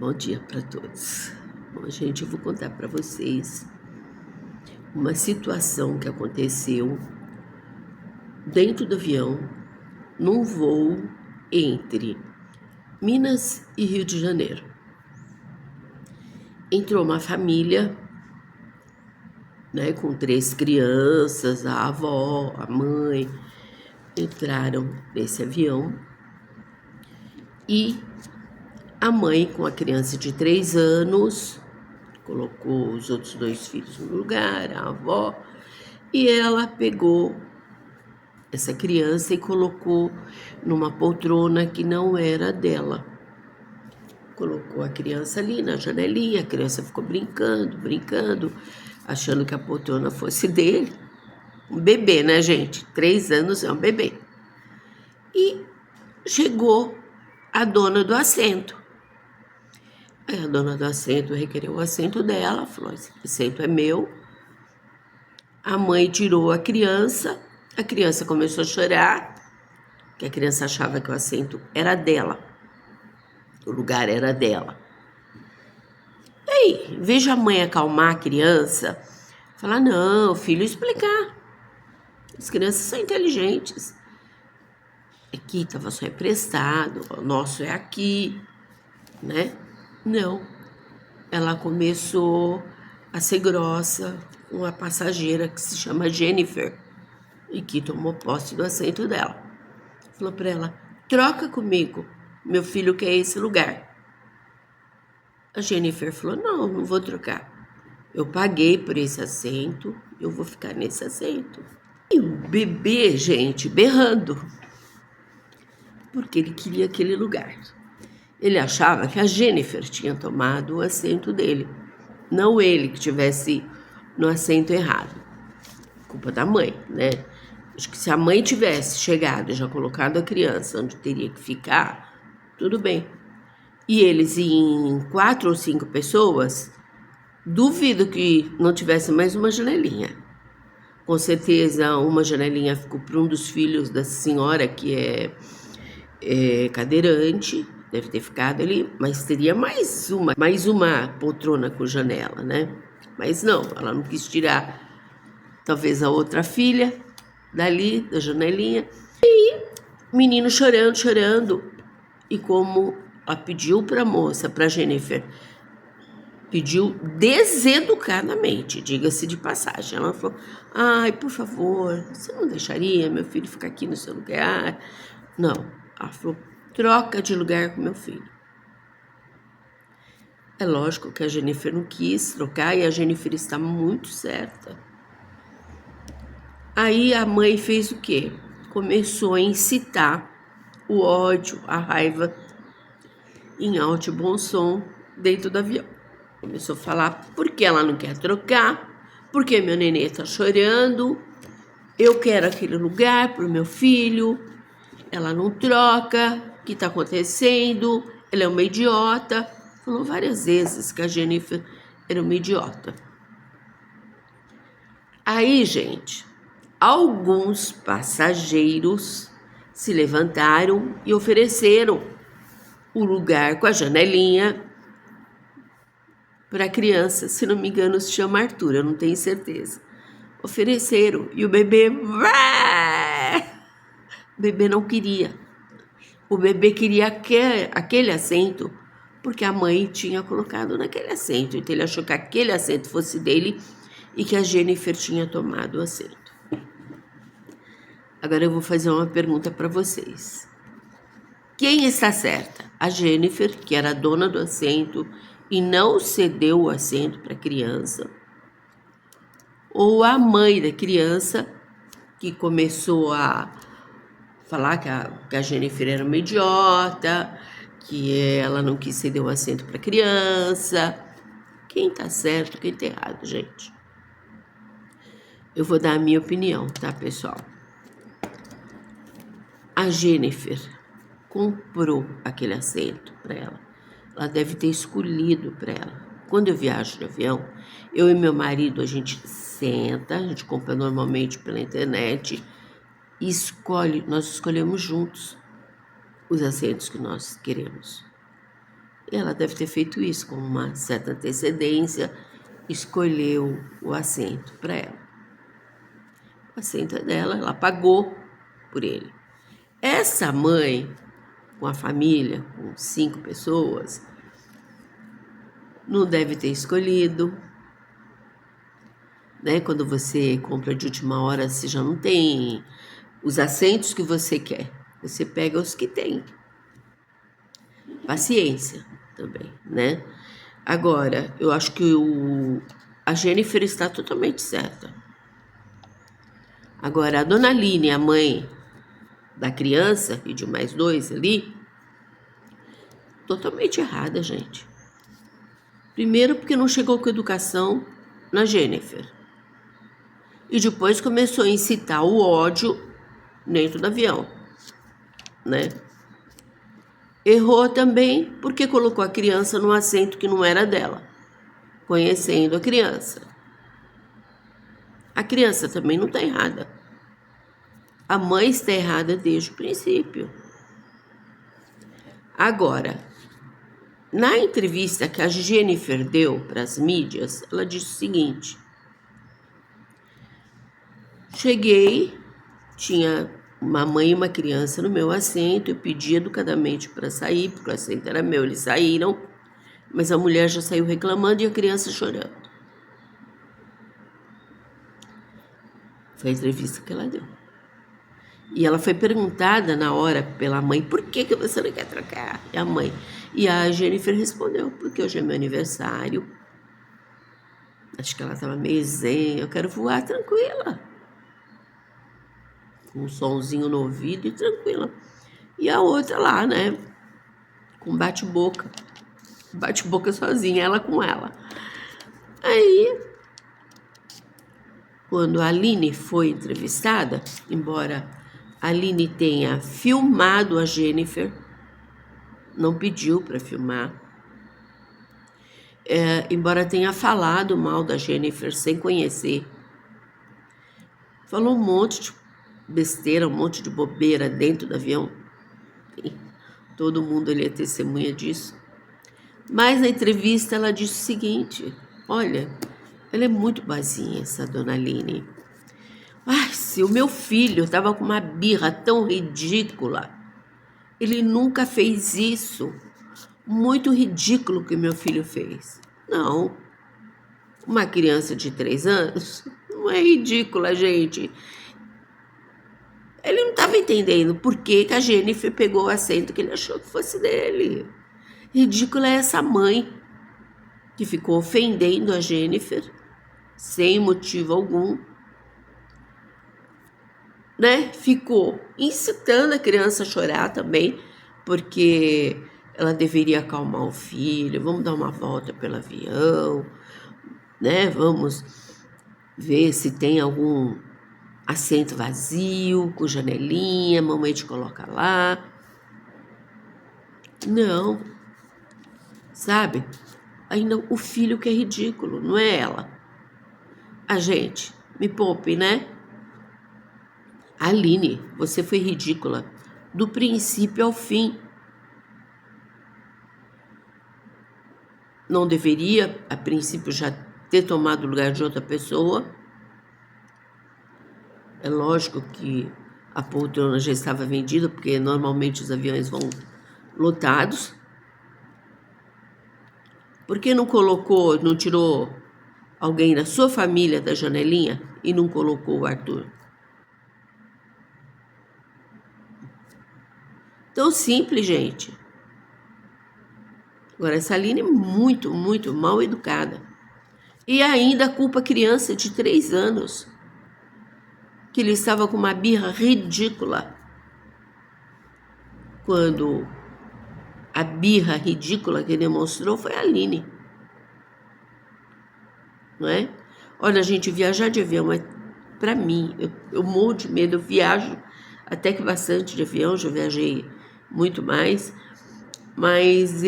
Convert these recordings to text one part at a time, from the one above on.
Bom dia para todos. Bom, gente, eu vou contar para vocês uma situação que aconteceu dentro do avião, num voo entre Minas e Rio de Janeiro. Entrou uma família, com 3 crianças, a avó, a mãe, entraram nesse avião e a mãe, com a criança de 3 anos, colocou os outros 2 filhos no lugar, a avó, e ela pegou essa criança e colocou numa poltrona que não era dela. Colocou a criança ali na janelinha, a criança ficou brincando, achando que a poltrona fosse dele. Um bebê, né, gente? 3 anos é um bebê. E chegou a dona do assento. Aí a dona do assento requereu o assento dela, falou: esse assento é meu. A mãe tirou a criança começou a chorar, que a criança achava que o assento era dela, o lugar era dela. Aí, em vez de a mãe acalmar a criança, falar: não, filho, explicar. As crianças são inteligentes. Aqui estava só emprestado, o nosso é aqui, né? Não. Ela começou a ser grossa com uma passageira que se chama Jennifer e que tomou posse do assento dela. Falou para ela: troca comigo, meu filho quer esse lugar. A Jennifer falou: não vou trocar. Eu paguei por esse assento, eu vou ficar nesse assento. E o bebê, gente, berrando, porque ele queria aquele lugar. Ele achava que a Jennifer tinha tomado o assento dele, não ele que tivesse no assento errado. Culpa da mãe, né? Acho que se a mãe tivesse chegado e já colocado a criança onde teria que ficar, tudo bem. E eles em 4 ou 5 pessoas, duvido que não tivesse mais uma janelinha. Com certeza uma janelinha ficou para um dos filhos da senhora que é cadeirante, deve ter ficado ali, mas teria mais uma poltrona com janela, né? Mas não, ela não quis tirar talvez a outra filha dali, da janelinha. E menino chorando. E como ela pediu para a moça, para Jennifer, pediu deseducadamente, diga-se de passagem. Ela falou: ai, por favor, você não deixaria meu filho ficar aqui no seu lugar? Não. Ela falou: troca de lugar com meu filho. É lógico que a Jennifer não quis trocar e a Jennifer está muito certa. Aí a mãe fez o quê? Começou a incitar o ódio, a raiva, em alto e bom som, dentro do avião. Começou a falar por que ela não quer trocar, porque meu nenê está chorando, eu quero aquele lugar para o meu filho, ela não troca, o que está acontecendo, ela é uma idiota. Falou várias vezes que a Jennifer era uma idiota. Aí, gente, alguns passageiros se levantaram e ofereceram o lugar com a janelinha para a criança, se não me engano se chama Arthur, eu não tenho certeza. Ofereceram e o bebê não queria. O bebê queria aquele assento porque a mãe tinha colocado naquele assento. Então ele achou que aquele assento fosse dele e que a Jennifer tinha tomado o assento. Agora eu vou fazer uma pergunta para vocês. Quem está certa? A Jennifer, que era a dona do assento e não cedeu o assento para a criança? Ou a mãe da criança, que começou a falar que a Jennifer era uma idiota, que ela não quis ceder o assento para a criança? Quem está certo, quem está errado, gente? Eu vou dar a minha opinião, tá, pessoal? A Jennifer comprou aquele assento para ela. Ela deve ter escolhido para ela. Quando eu viajo de avião, eu e meu marido, a gente senta, a gente compra normalmente pela internet e nós escolhemos juntos os assentos que nós queremos. Ela deve ter feito isso com uma certa antecedência, escolheu o assento para ela. O assento é dela, ela pagou por ele. Essa mãe, com a família, com 5 pessoas, não deve ter escolhido, né? Quando você compra de última hora, você já não tem os assentos que você quer. Você pega os que tem. Paciência também, né? Agora, eu acho que a Jennifer está totalmente certa. Agora, a dona Aline, a mãe da criança e de mais 2 ali, totalmente errada, gente. Primeiro, porque não chegou com educação na Jennifer. E depois começou a incitar o ódio dentro do avião, né? Errou também porque colocou a criança num assento que não era dela, conhecendo a criança. A criança também não está errada. A mãe está errada desde o princípio. Agora, na entrevista que a Jennifer deu para as mídias, ela disse o seguinte: cheguei, tinha uma mãe e uma criança no meu assento, eu pedi educadamente para sair, porque o assento era meu, eles saíram, mas a mulher já saiu reclamando e a criança chorando. Foi a entrevista que ela deu. E ela foi perguntada na hora pela mãe, por que você não quer trocar? E a mãe. E a Jennifer respondeu, porque hoje é meu aniversário. Acho que ela estava meio zen, eu quero voar tranquila. Com um sonzinho no ouvido e tranquila. E a outra lá, né? Com bate-boca. Bate-boca sozinha, ela com ela. Aí, quando a Aline foi entrevistada, embora a Aline tenha filmado a Jennifer, não pediu para filmar, embora tenha falado mal da Jennifer sem conhecer, falou um monte de besteira, um monte de bobeira dentro do avião. Todo mundo ali é testemunha disso. Mas na entrevista ela disse o seguinte: olha, ela é muito boazinha, essa dona Aline. Ai, se o meu filho estava com uma birra tão ridícula, ele nunca fez isso. Muito ridículo que meu filho fez. Não, uma criança de 3 anos não é ridícula, gente. Ele não estava entendendo por que a Jennifer pegou o assento que ele achou que fosse dele. Ridícula é essa mãe que ficou ofendendo a Jennifer sem motivo algum, né? Ficou incitando a criança a chorar também, porque ela deveria acalmar o filho, vamos dar uma volta pelo avião, né? Vamos ver se tem algum assento vazio, com janelinha, mamãe te coloca lá. Não, sabe? Ainda o filho que é ridículo, não é ela. A gente, me poupe, né? Aline, você foi ridícula do princípio ao fim. Não deveria, a princípio, já ter tomado o lugar de outra pessoa. É lógico que a poltrona já estava vendida, porque normalmente os aviões vão lotados. Por que não colocou, não tirou alguém da sua família da janelinha e não colocou o Arthur? Tão simples, gente. Agora, essa Aline é muito, muito mal educada. E ainda culpa a criança de 3 anos, que ele estava com uma birra ridícula. Quando a birra ridícula que ele demonstrou foi a Aline. Não é? Olha, gente, viajar de avião é, para mim, eu morro de medo, eu viajo até que bastante de avião, já viajei muito mais, mas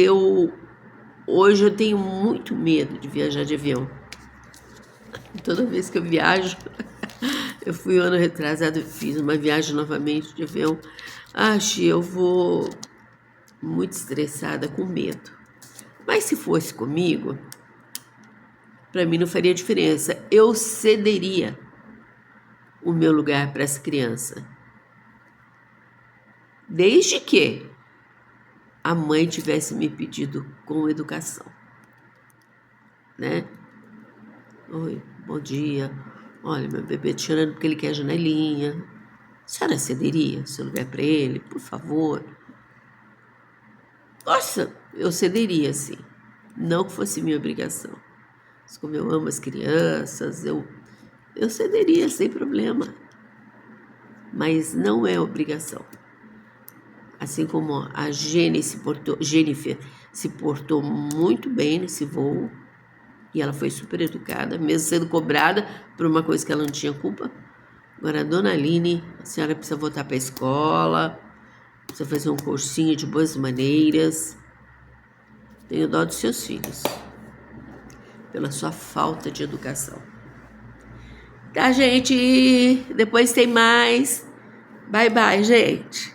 hoje eu tenho muito medo de viajar de avião. Toda vez que eu viajo, eu fui ano retrasado, fiz uma viagem novamente de avião, eu vou muito estressada, com medo. Mas se fosse comigo, para mim não faria diferença. Eu cederia o meu lugar para essa criança. Desde que a mãe tivesse me pedido com educação, né? Oi, bom dia. Olha, meu bebê te chorando porque ele quer janelinha. A senhora cederia seu lugar para ele, por favor? Nossa, eu cederia, sim. Não que fosse minha obrigação. Mas como eu amo as crianças, eu cederia sem problema. Mas não é obrigação. Assim como a Jennifer se portou muito bem nesse voo, e ela foi super educada, mesmo sendo cobrada por uma coisa que ela não tinha culpa. Agora, a dona Aline, a senhora precisa voltar para a escola, precisa fazer um cursinho de boas maneiras. Tenho dó dos seus filhos, pela sua falta de educação. Tá, gente? Depois tem mais. Bye, bye, gente.